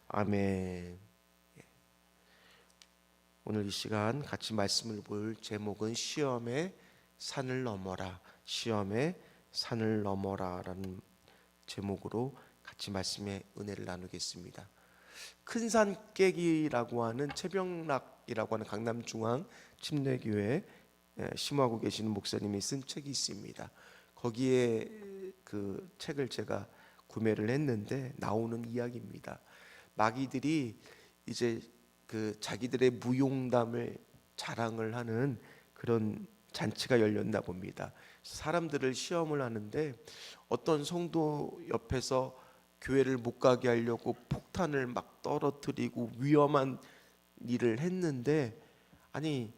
아멘. 오늘 이 시간 같이 말씀을 볼 제목은 시험의 산을 넘어라, 시험의 산을 넘어라라는 제목으로 같이 말씀의 은혜를 나누겠습니다. 큰 산 깨기라고 하는 최병락이라고 하는 강남중앙 침례교회 심호하고 계시는 목사님이 쓴 책이 있습니다. 거기에 그 책을 제가 구매를 했는데 나오는 이야기입니다. 마귀들이 이제 그 자기들의 무용담을 자랑을 하는 그런 잔치가 열렸나 봅니다. 사람들을 시험을 하는데 어떤 성도 옆에서 교회를 못 가게 하려고 폭탄을 막 떨어뜨리고 위험한 일을 했는데, 아니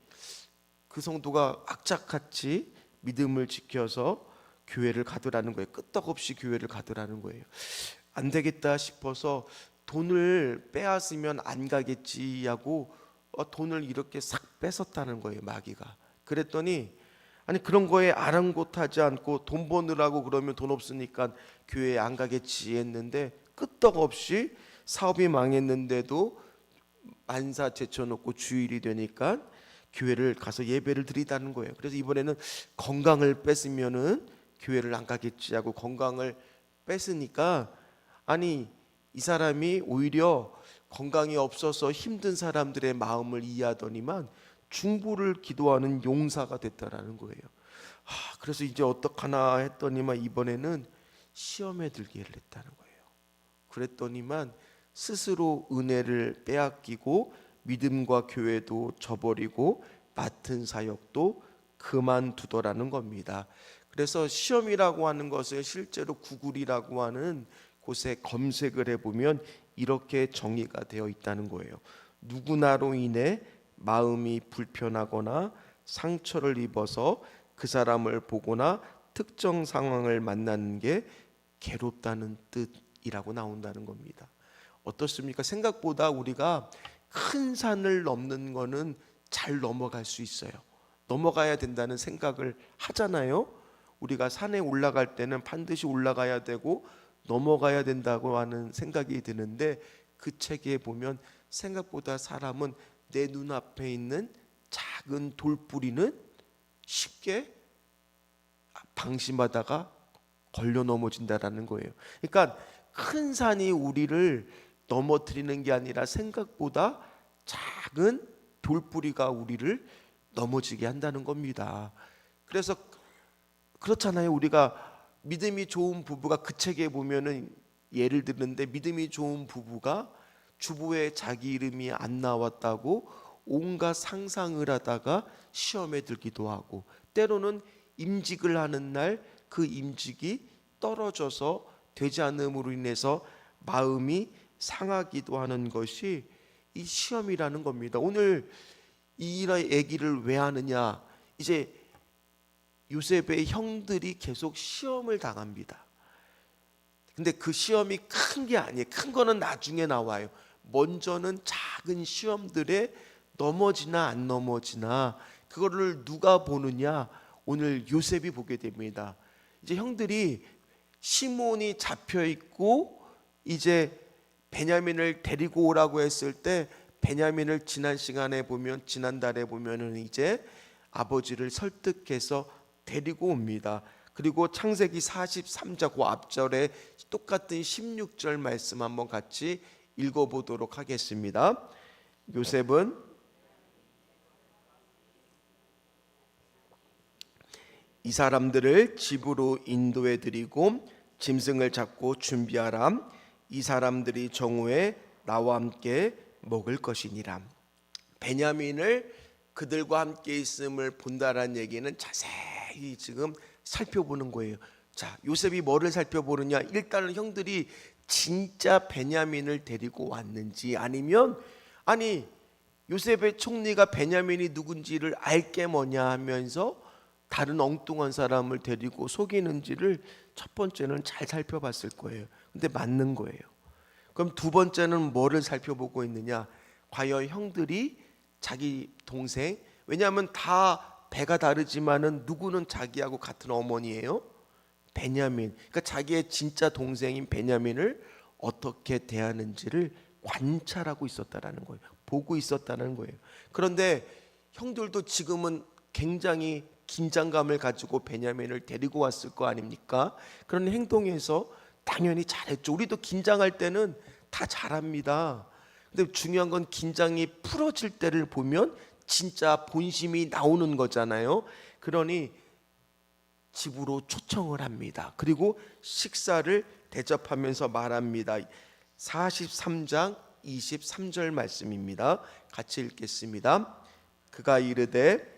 그 성도가 악착같이 믿음을 지켜서 교회를 가더라는 거예요. 끄떡없이 교회를 가더라는 거예요. 안 되겠다 싶어서 돈을 빼앗으면 안 가겠지 하고 돈을 이렇게 싹 뺏었다는 거예요, 마귀가. 그랬더니 아니 그런 거에 아랑곳하지 않고 돈 버느라고 그러면 돈 없으니까 교회에 안 가겠지 했는데 끄떡없이 사업이 망했는데도 만사 제쳐놓고 주일이 되니까 교회를 가서 예배를 드리다는 거예요. 그래서 이번에는 건강을 뺏으면은 교회를 안 가겠지 하고 건강을 뺏으니까, 아니 이 사람이 오히려 건강이 없어서 힘든 사람들의 마음을 이해하더니만 중보를 기도하는 용사가 됐다라는 거예요. 그래서 이제 어떡하나 했더니만 이번에는 시험에 들기를 했다는 거예요. 그랬더니만 스스로 은혜를 빼앗기고 믿음과 교회도 저버리고 맡은 사역도 그만두더라는 겁니다. 그래서 시험이라고 하는 것을 실제로 구글이라고 하는 곳에 검색을 해보면 이렇게 정의가 되어 있다는 거예요. 누구나로 인해 마음이 불편하거나 상처를 입어서 그 사람을 보거나 특정 상황을 만나는 게 괴롭다는 뜻이라고 나온다는 겁니다. 어떻습니까? 생각보다 우리가 큰 산을 넘는 거는 잘 넘어갈 수 있어요. 넘어가야 된다는 생각을 하잖아요. 우리가 산에 올라갈 때는 반드시 올라가야 되고 넘어가야 된다고 하는 생각이 드는데, 그 책에 보면 생각보다 사람은 내 눈앞에 있는 작은 돌뿌리는 쉽게 방심하다가 걸려 넘어진다라는 거예요. 그러니까 큰 산이 우리를 넘어뜨리는 게 아니라 생각보다 작은 돌뿌리가 우리를 넘어지게 한다는 겁니다. 그래서 그렇잖아요. 우리가 믿음이 좋은 부부가, 그 책에 보면은 예를 드는데 믿음이 좋은 부부가 주부에 자기 이름이 안 나왔다고 온갖 상상을 하다가 시험에 들기도 하고, 때로는 임직을 하는 날 그 임직이 떨어져서 되지 않음으로 인해서 마음이 상하기도 하는 것이 이 시험이라는 겁니다. 오늘 이 얘기를 왜 하느냐, 이제 요셉의 형들이 계속 시험을 당합니다. 근데 그 시험이 큰 게 아니에요. 큰 거는 나중에 나와요. 먼저는 작은 시험들에 넘어지나 안 넘어지나 그거를 누가 보느냐, 오늘 요셉이 보게 됩니다. 이제 형들이 시몬이 잡혀 있고 이제 베냐민을 데리고 오라고 했을 때 베냐민을 지난달에 보면은 이제 아버지를 설득해서 데리고 옵니다. 그리고 창세기 43장 그 앞절에 똑같은 16절 말씀 한번 같이 읽어보도록 하겠습니다. 요셉은 이 사람들을 집으로 인도해 드리고 짐승을 잡고 준비하라. 이 사람들이 정오에 나와 함께 먹을 것이니라. 베냐민을 그들과 함께 있음을 본다라는 얘기는 자세히 지금 살펴보는 거예요. 자, 요셉이 뭐를 살펴보느냐? 일단은 형들이 진짜 베냐민을 데리고 왔는지, 아니면 아니 요셉의 총리가 베냐민이 누군지를 알게 뭐냐 하면서 다른 엉뚱한 사람을 데리고 속이는지를 첫 번째는 잘 살펴봤을 거예요. 근데 맞는 거예요. 그럼 두 번째는 뭐를 살펴보고 있느냐? 과연 형들이 자기 동생, 왜냐하면 다 배가 다르지만은 누구는 자기하고 같은 어머니예요? 베냐민. 그러니까 자기의 진짜 동생인 베냐민을 어떻게 대하는지를 관찰하고 있었다라는 거예요. 보고 있었다는 거예요. 그런데 형들도 지금은 굉장히 긴장감을 가지고 베냐민을 데리고 왔을 거 아닙니까? 그런 행동에서 당연히 잘했죠. 우리도 긴장할 때는 다 잘합니다. 근데 중요한 건 긴장이 풀어질 때를 보면 진짜 본심이 나오는 거잖아요. 그러니 집으로 초청을 합니다. 그리고 식사를 대접하면서 말합니다. 43장 23절 말씀입니다. 같이 읽겠습니다. 그가 이르되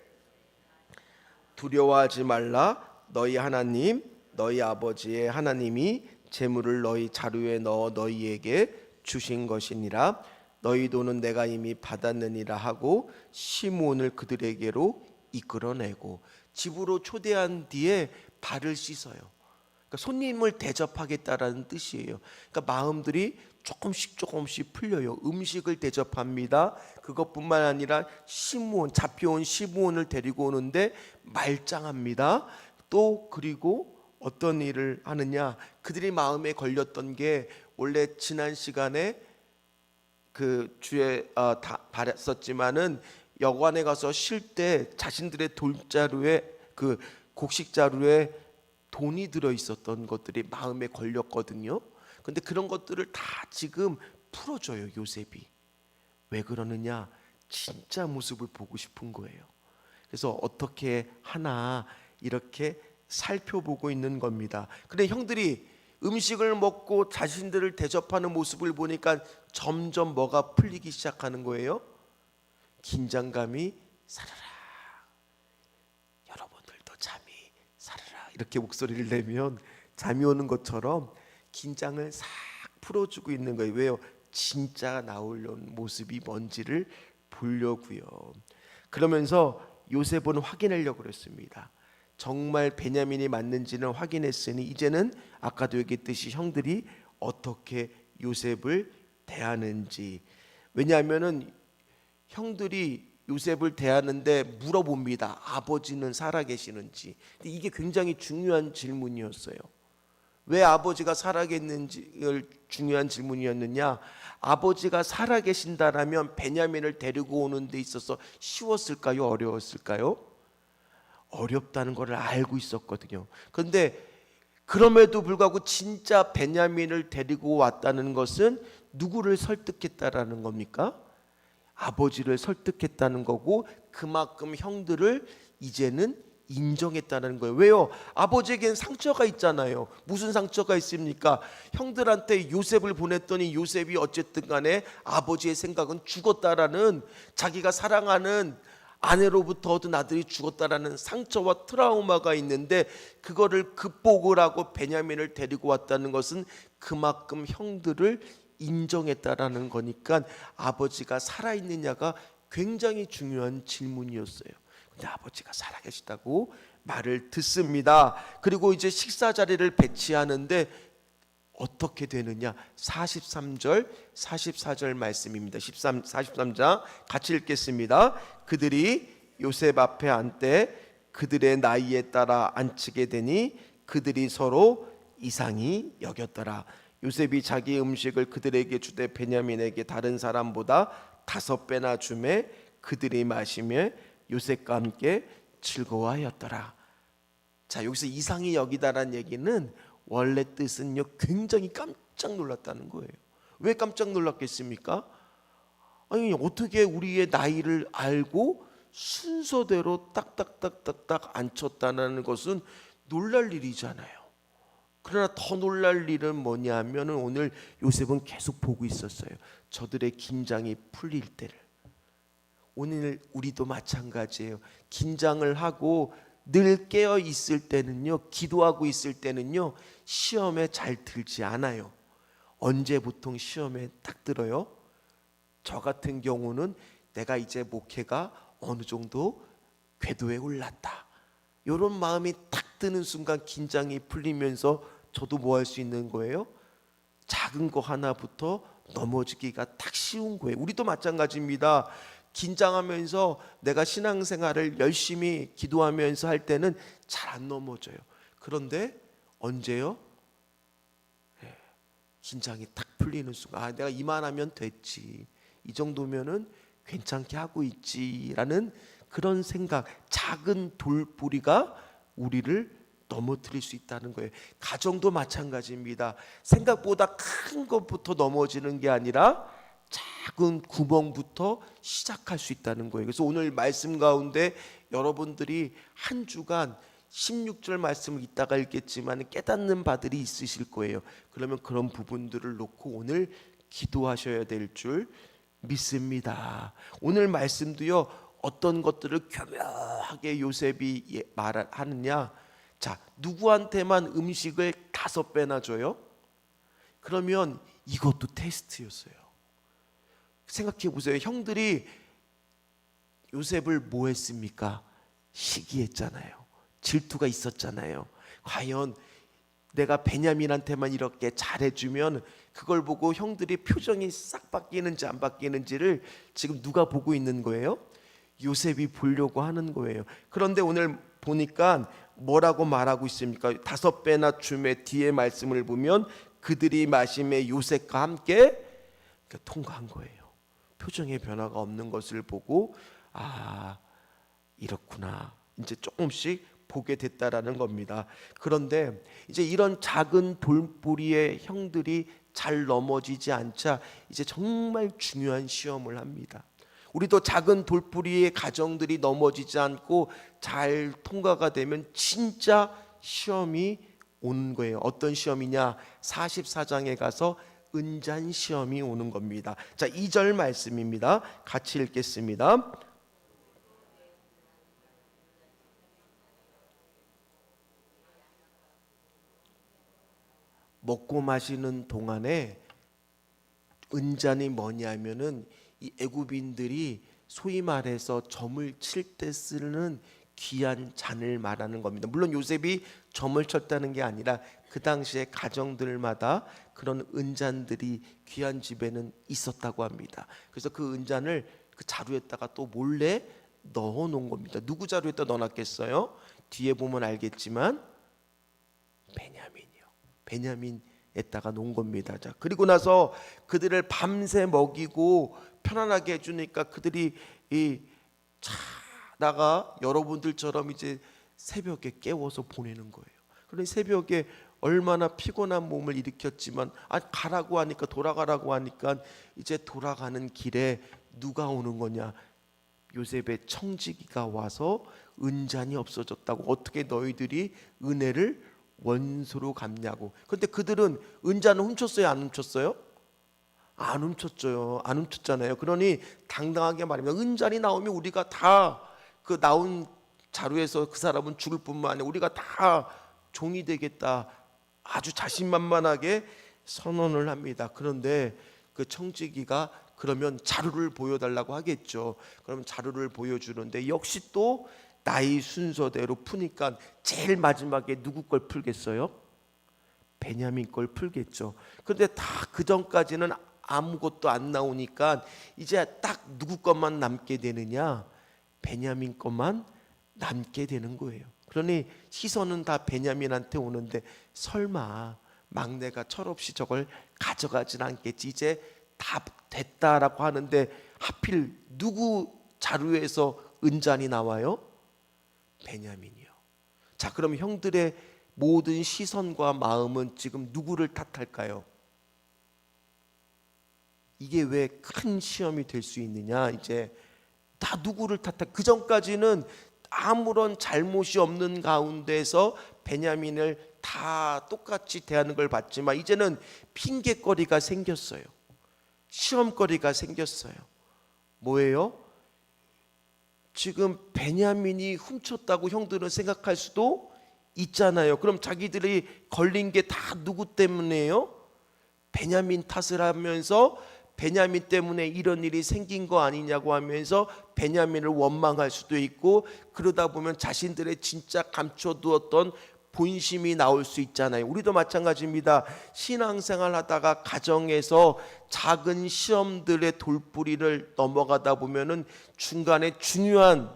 두려워하지 말라. 너희 하나님 너희 아버지의 하나님이 재물을 너희 자루에 넣어 너희에게 주신 것이니라. 너희 돈은 내가 이미 받았느니라 하고 시므온을 그들에게로 이끌어내고, 집으로 초대한 뒤에 발을 씻어요. 그러니까 손님을 대접하겠다라는 뜻이에요. 그러니까 마음들이 조금씩 풀려요. 음식을 대접합니다. 그것뿐만 아니라 시므온, 잡혀온 시므온을 데리고 오는데 말짱합니다. 또 그리고 어떤 일을 하느냐, 그들이 마음에 걸렸던 게 원래 지난 시간에 그 주에 다 바랬었지만은 여관에 가서 쉴 때 자신들의 돌자루에, 그 곡식자루에 돈이 들어 있었던 것들이 마음에 걸렸거든요. 근데 그런 것들을 다 지금 풀어줘요, 요셉이. 왜 그러느냐? 진짜 모습을 보고 싶은 거예요. 그래서 어떻게 하나 이렇게 살펴보고 있는 겁니다. 근데 형들이 음식을 먹고 자신들을 대접하는 모습을 보니까 점점 뭐가 풀리기 시작하는 거예요? 긴장감이 사라라. 여러분들도 잠이 사라라. 이렇게 목소리를 내면 잠이 오는 것처럼 긴장을 싹 풀어주고 있는 거예요. 왜요? 진짜 나오려는 모습이 뭔지를 보려고요. 그러면서 요셉은 확인하려고 그랬습니다. 정말 베냐민이 맞는지는 확인했으니 이제는 아까도 얘기했듯이 형들이 어떻게 요셉을 대하는지. 왜냐하면은 형들이 요셉을 대하는데 물어봅니다. 아버지는 살아계시는지. 근데 이게 굉장히 중요한 질문이었어요. 왜 아버지가 살아계시는지를 중요한 질문이었느냐? 아버지가 살아계신다라면 베냐민을 데리고 오는 데 있어서 쉬웠을까요? 어려웠을까요? 어렵다는 것을 알고 있었거든요. 그런데 그럼에도 불구하고 진짜 베냐민을 데리고 왔다는 것은 누구를 설득했다라는 겁니까? 아버지를 설득했다는 거고, 그만큼 형들을 이제는 인정했다는 거예요. 왜요? 아버지에겐 상처가 있잖아요. 무슨 상처가 있습니까? 형들한테 요셉을 보냈더니 요셉이 어쨌든 간에 아버지의 생각은 죽었다라는, 자기가 사랑하는 아내로부터 얻은 아들이 죽었다라는 상처와 트라우마가 있는데, 그거를 극복을 하고 베냐민을 데리고 왔다는 것은 그만큼 형들을 인정했다라는 거니까 아버지가 살아있느냐가 굉장히 중요한 질문이었어요. 근데 아버지가 살아계시다고 말을 듣습니다. 그리고 이제 식사 자리를 배치하는데 어떻게 되느냐? 43절 44절 말씀입니다. 43장 같이 읽겠습니다. 그들이 요셉 앞에 앉되 그들의 나이에 따라 앉히게 되니 그들이 서로 이상히 여겼더라. 요셉이 자기 음식을 그들에게 주되 베냐민에게 다른 사람보다 5배나 주매 그들이 마시며 요셉과 함께 즐거워하였더라. 자, 여기서 이상히 여기다라는 얘기는 원래 뜻은요, 굉장히 깜짝 놀랐다는 거예요. 왜 깜짝 놀랐겠습니까? 아니, 어떻게 우리의 나이를 알고 순서대로 딱딱딱딱딱 앉혔다는 것은 놀랄 일이잖아요. 그러나 더 놀랄 일은 뭐냐면 오늘 요셉은 계속 보고 있었어요. 저들의 긴장이 풀릴 때를. 오늘 우리도 마찬가지예요. 긴장을 하고 늘 깨어 있을 때는요, 기도하고 있을 때는요, 시험에 잘 들지 않아요. 언제 보통 시험에 딱 들어요? 저 같은 경우는 내가 이제 목회가 어느 정도 궤도에 올랐다, 이런 마음이 딱 드는 순간 긴장이 풀리면서 저도 뭐 할 수 있는 거예요? 작은 거 하나부터 넘어지기가 딱 쉬운 거예요. 우리도 마찬가지입니다. 긴장하면서 내가 신앙생활을 열심히 기도하면서 할 때는 잘 안 넘어져요. 그런데 언제요? 긴장이 탁 풀리는 순간 내가 이만하면 됐지, 이 정도면은 괜찮게 하고 있지라는 그런 생각, 작은 돌뿌리가 우리를 넘어뜨릴 수 있다는 거예요. 가정도 마찬가지입니다. 생각보다 큰 것부터 넘어지는 게 아니라 작은 구멍부터 시작할 수 있다는 거예요. 그래서 오늘 말씀 가운데 여러분들이 한 주간 16절 말씀을 이따가 읽겠지만 깨닫는 바들이 있으실 거예요. 그러면 그런 부분들을 놓고 오늘 기도하셔야 될 줄 믿습니다. 오늘 말씀도요, 어떤 것들을 교묘하게 요셉이 말하느냐, 자, 누구한테만 음식을 5배나 줘요? 그러면 이것도 테스트였어요. 생각해 보세요. 형들이 요셉을 뭐 했습니까? 시기했잖아요. 질투가 있었잖아요. 과연 내가 베냐민한테만 이렇게 잘해주면 그걸 보고 형들이 표정이 싹 바뀌는지 안 바뀌는지를 지금 누가 보고 있는 거예요? 요셉이 보려고 하는 거예요. 그런데 오늘 보니까 뭐라고 말하고 있습니까? 5배나 줌의 뒤에 말씀을 보면 그들이 마심에 요셉과 함께 통과한 거예요. 표정의 변화가 없는 것을 보고 이렇구나, 이제 조금씩 보게 됐다라는 겁니다. 그런데 이제 이런 작은 돌뿌리의 형들이 잘 넘어지지 않자 이제 정말 중요한 시험을 합니다. 우리도 작은 돌뿌리의 가정들이 넘어지지 않고 잘 통과가 되면 진짜 시험이 오는 거예요. 어떤 시험이냐? 44장에 가서 은잔 시험이 오는 겁니다. 자, 2절 말씀입니다. 같이 읽겠습니다. 먹고 마시는 동안에 은잔이 뭐냐면은 이 애굽인들이 소위 말해서 점을 칠 때 쓰는 귀한 잔을 말하는 겁니다. 물론 요셉이 점을 쳤다는 게 아니라 그 당시에 가정들마다 그런 은잔들이 귀한 집에는 있었다고 합니다. 그래서 그 은잔을 그 자루에다가 또 몰래 넣어 놓은 겁니다. 누구 자루에다 넣어놨겠어요? 뒤에 보면 알겠지만 베냐민에다가 놓은 겁니다. 자, 그리고 나서 그들을 밤새 먹이고 편안하게 해주니까 그들이 자다가 여러분들처럼 이제 새벽에 깨워서 보내는 거예요. 그런데 새벽에 얼마나 피곤한 몸을 일으켰지만 가라고 하니까, 돌아가라고 하니까 이제 돌아가는 길에 누가 오는 거냐? 요셉의 청지기가 와서 은잔이 없어졌다고, 어떻게 너희들이 은혜를 원수로 갚냐고. 그런데 그들은 은잔을 훔쳤어요, 안 훔쳤어요? 안 훔쳤죠. 안 훔쳤잖아요. 그러니 당당하게 말하면 은잔이 나오면 우리가 다 그 나온 자루에서 그 사람은 죽을 뿐만 아니라 우리가 다 종이 되겠다, 아주 자신만만하게 선언을 합니다. 그런데 그 청지기가 그러면 자루를 보여달라고 하겠죠. 그러면 자루를 보여주는데 역시 또 나이 순서대로 푸니까 제일 마지막에 누구 걸 풀겠어요? 베냐민 걸 풀겠죠. 그런데 다 그 전까지는 아무것도 안 나오니까 이제 딱 누구 것만 남게 되느냐? 베냐민 것만 남게 되는 거예요. 그러니 시선은 다 베냐민한테 오는데 설마 막내가 철없이 저걸 가져가진 않겠지, 이제 다 됐다라고 하는데 하필 누구 자루에서 은잔이 나와요? 베냐민이요. 자, 그럼 형들의 모든 시선과 마음은 지금 누구를 탓할까요? 이게 왜 큰 시험이 될 수 있느냐? 이제 다 누구를 탓할? 그 전까지는 아무런 잘못이 없는 가운데서 베냐민을 다 똑같이 대하는 걸 봤지만 이제는 핑계거리가 생겼어요. 시험거리가 생겼어요. 뭐예요? 지금 베냐민이 훔쳤다고 형들은 생각할 수도 있잖아요. 그럼 자기들이 걸린 게 다 누구 때문에요? 베냐민 탓을 하면서 베냐민 때문에 이런 일이 생긴 거 아니냐고 하면서 베냐민을 원망할 수도 있고, 그러다 보면 자신들의 진짜 감춰두었던 본심이 나올 수 있잖아요. 우리도 마찬가지입니다. 신앙생활 하다가 가정에서 작은 시험들의 돌뿌리를 넘어가다 보면은 중간에 중요한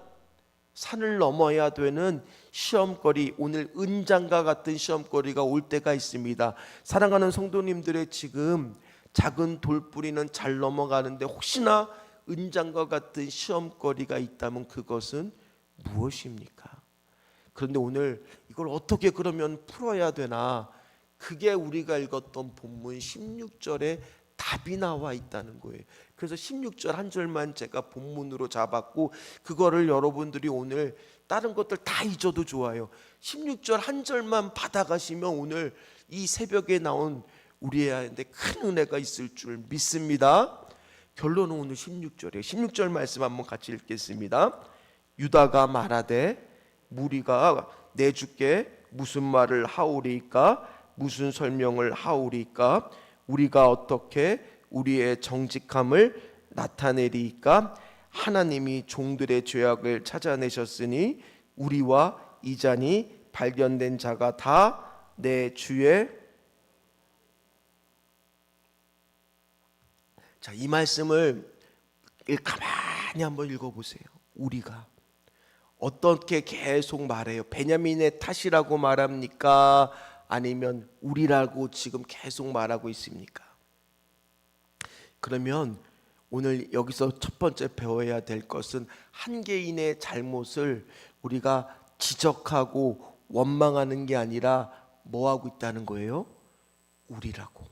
산을 넘어야 되는 시험거리, 오늘 은장과 같은 시험거리가 올 때가 있습니다. 사랑하는 성도님들의 지금 작은 돌뿌리는 잘 넘어가는데 혹시나 은장과 같은 시험거리가 있다면 그것은 무엇입니까? 그런데 오늘 이걸 어떻게 그러면 풀어야 되나? 그게 우리가 읽었던 본문 16절에 답이 나와 있다는 거예요. 그래서 16절 한 절만 제가 본문으로 잡았고, 그거를 여러분들이 오늘 다른 것들 다 잊어도 좋아요. 16절 한 절만 받아가시면 오늘 이 새벽에 나온 우리한테 큰 은혜가 있을 줄 믿습니다. 결론은 오늘 16절이에요. 16절 말씀 한번 같이 읽겠습니다. 유다가 말하되 무리가 내 주께 무슨 말을 하오리까? 무슨 설명을 하오리까? 우리가 어떻게 우리의 정직함을 나타내리까? 하나님이 종들의 죄악을 찾아내셨으니 우리와 이 잔이 발견된 자가 다 내 주의. 자, 이 말씀을 가만히 한번 읽어보세요. 우리가 어떻게 계속 말해요? 베냐민의 탓이라고 말합니까? 아니면 우리라고 지금 계속 말하고 있습니까? 그러면 오늘 여기서 첫 번째 배워야 될 것은 한 개인의 잘못을 우리가 지적하고 원망하는 게 아니라 뭐 하고 있다는 거예요? 우리라고.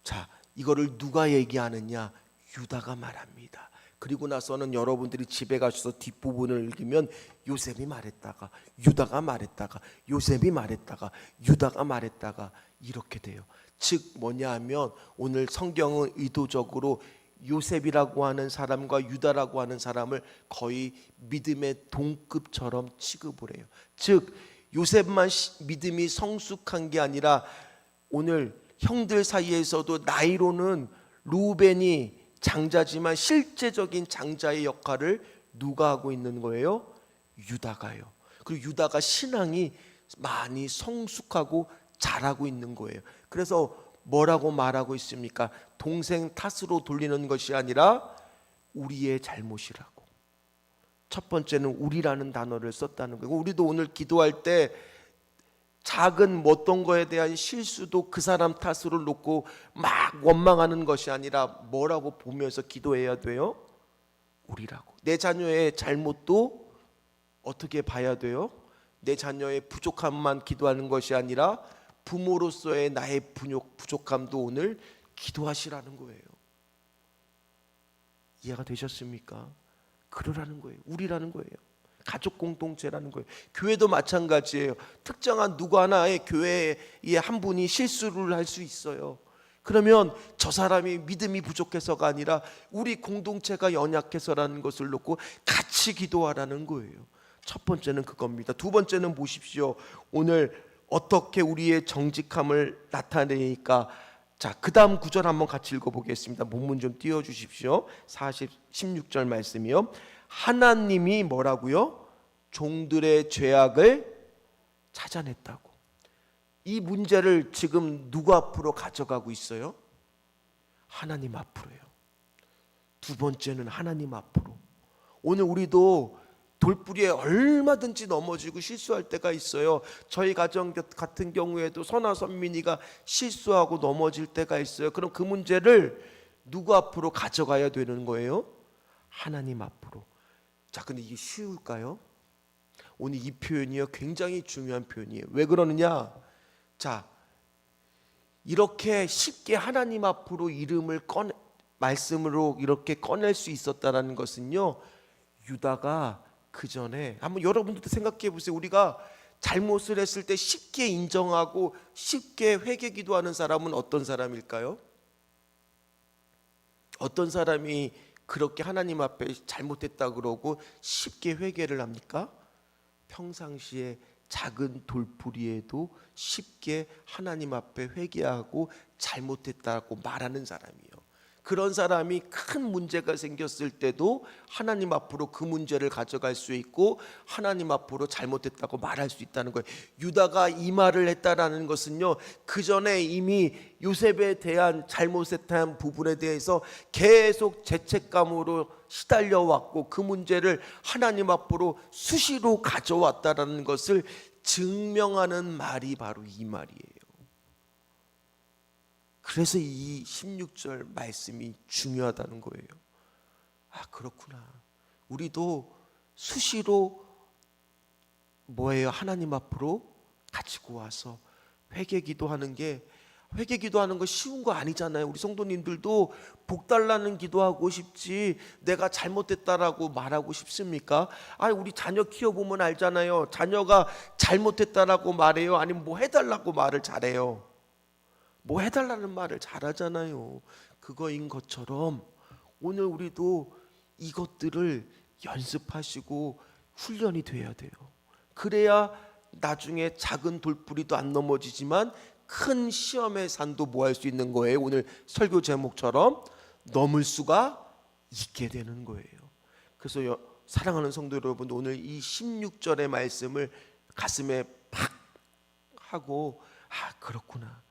자, 이거를 누가 얘기하느냐? 유다가 말합니다. 그리고 나서는 여러분들이 집에 가셔서 뒷부분을 읽으면 요셉이 말했다가 유다가 말했다가 요셉이 말했다가 유다가 말했다가 이렇게 돼요. 즉 뭐냐 하면 오늘 성경은 의도적으로 요셉이라고 하는 사람과 유다라고 하는 사람을 거의 믿음의 동급처럼 취급을 해요. 즉 요셉만 믿음이 성숙한 게 아니라 오늘 형들 사이에서도 나이로는 루벤이 장자지만 실제적인 장자의 역할을 누가 하고 있는 거예요? 유다가요. 그리고 유다가 신앙이 많이 성숙하고 잘하고 있는 거예요. 그래서 뭐라고 말하고 있습니까? 동생 탓으로 돌리는 것이 아니라 우리의 잘못이라고. 첫 번째는 우리라는 단어를 썼다는 거예요. 우리도 오늘 기도할 때 작은 어떤 거에 대한 실수도 그 사람 탓으로 놓고 막 원망하는 것이 아니라 뭐라고 보면서 기도해야 돼요? 우리라고. 내 자녀의 잘못도 어떻게 봐야 돼요? 내 자녀의 부족함만 기도하는 것이 아니라 부모로서의 나의 부족함도 오늘 기도하시라는 거예요. 이해가 되셨습니까? 그러라는 거예요. 우리라는 거예요. 가족 공동체라는 거예요. 교회도 마찬가지예요. 특정한 누구 하나의 교회의 한 분이 실수를 할 수 있어요. 그러면 저 사람이 믿음이 부족해서가 아니라 우리 공동체가 연약해서라는 것을 놓고 같이 기도하라는 거예요. 첫 번째는 그겁니다. 두 번째는 보십시오. 오늘 어떻게 우리의 정직함을 나타내니까. 자, 그 다음 구절 한번 같이 읽어보겠습니다. 본문 좀 띄워주십시오. 16절 말씀이요. 하나님이 뭐라고요? 종들의 죄악을 찾아냈다고. 이 문제를 지금 누구 앞으로 가져가고 있어요? 하나님 앞으로요. 두 번째는 하나님 앞으로. 오늘 우리도 돌뿌리에 얼마든지 넘어지고 실수할 때가 있어요. 저희 가정 같은 경우에도 선아 선민이가 실수하고 넘어질 때가 있어요. 그럼 그 문제를 누구 앞으로 가져가야 되는 거예요? 하나님 앞으로. 자, 근데 이게 쉬울까요? 오늘 이 표현이요 굉장히 중요한 표현이에요. 왜 그러느냐? 자, 이렇게 쉽게 하나님 앞으로 이름을 말씀으로 이렇게 꺼낼 수 있었다라는 것은요, 유다가 그 전에 한번 여러분들도 생각해 보세요. 우리가 잘못을 했을 때 쉽게 인정하고 쉽게 회개 기도하는 사람은 어떤 사람일까요? 어떤 사람이 그렇게 하나님 앞에 잘못했다 그러고 쉽게 회개를 합니까? 평상시에 작은 돌뿌리에도 쉽게 하나님 앞에 회개하고 잘못했다고 말하는 사람이에요. 그런 사람이 큰 문제가 생겼을 때도 하나님 앞으로 그 문제를 가져갈 수 있고 하나님 앞으로 잘못했다고 말할 수 있다는 거예요. 유다가 이 말을 했다라는 것은요, 그 전에 이미 요셉에 대한 잘못에 대한 부분에 대해서 계속 죄책감으로 시달려 왔고 그 문제를 하나님 앞으로 수시로 가져왔다라는 것을 증명하는 말이 바로 이 말이에요. 그래서 이 16절 말씀이 중요하다는 거예요. 아, 그렇구나. 우리도 수시로 뭐예요? 하나님 앞으로 가지고 와서 회개 기도하는 거 쉬운 거 아니잖아요. 우리 성도님들도 복 달라는 기도하고 싶지 내가 잘못했다라고 말하고 싶습니까? 아, 우리 자녀 키워보면 알잖아요. 자녀가 잘못했다라고 말해요? 아니면 뭐 해달라고 말을 잘해요? 뭐 해달라는 말을 잘하잖아요. 그거인 것처럼 오늘 우리도 이것들을 연습하시고 훈련이 돼야 돼요. 그래야 나중에 작은 돌부리도 안 넘어지지만 큰 시험의 산도 뭐 할 수 있는 거예요? 오늘 설교 제목처럼 넘을 수가 있게 되는 거예요. 그래서 사랑하는 성도 여러분, 오늘 이 16절의 말씀을 가슴에 팍 하고 아, 그렇구나.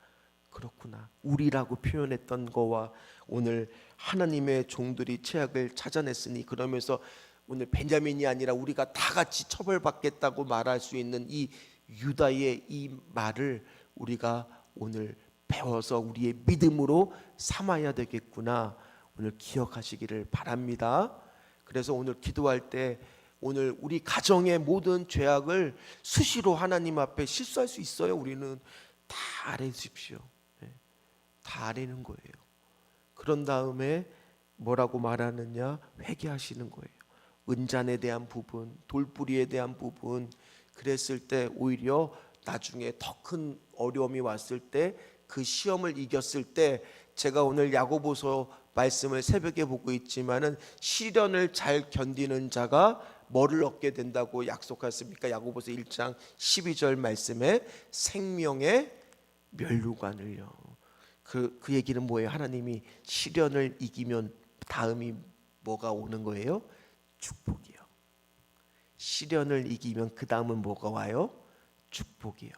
우리라고 표현했던 거와 오늘 하나님의 종들이 죄악을 찾아냈으니 그러면서 오늘 벤자민이 아니라 우리가 다 같이 처벌받겠다고 말할 수 있는 이 유다의 이 말을 우리가 오늘 배워서 우리의 믿음으로 삼아야 되겠구나, 오늘 기억하시기를 바랍니다. 그래서 오늘 기도할 때 오늘 우리 가정의 모든 죄악을 수시로 하나님 앞에 실수할 수 있어요. 우리는 다 아뢰십시오. 다 아뢰는 거예요. 그런 다음에 뭐라고 말하느냐? 회개하시는 거예요. 은잔에 대한 부분, 돌뿌리에 대한 부분, 그랬을 때 오히려 나중에 더 큰 어려움이 왔을 때 그 시험을 이겼을 때 제가 오늘 야고보서 말씀을 새벽에 보고 있지만은 시련을 잘 견디는 자가 뭐를 얻게 된다고 약속했습니까? 야고보서 1장 12절 말씀에 생명의 면류관을요. 그 얘기는 뭐예요? 하나님이 시련을 이기면 다음이 뭐가 오는 거예요? 축복이요. 시련을 이기면 그 다음은 뭐가 와요? 축복이요.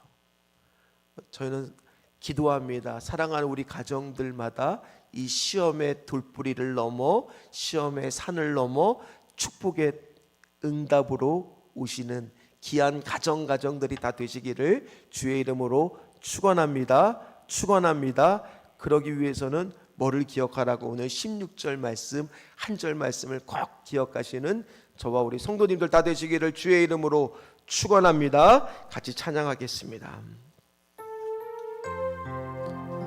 저희는 기도합니다. 사랑하는 우리 가정들마다 이 시험의 돌뿌리를 넘어 시험의 산을 넘어 축복의 응답으로 오시는 귀한 가정들이 다 되시기를 주의 이름으로 축원합니다. 그러기 위해서는 뭐를 기억하라고? 오늘 16절 말씀 한 절 말씀을 꼭 기억하시는 저와 우리 성도님들 다 되시기를 주의 이름으로 축원합니다. 같이 찬양하겠습니다.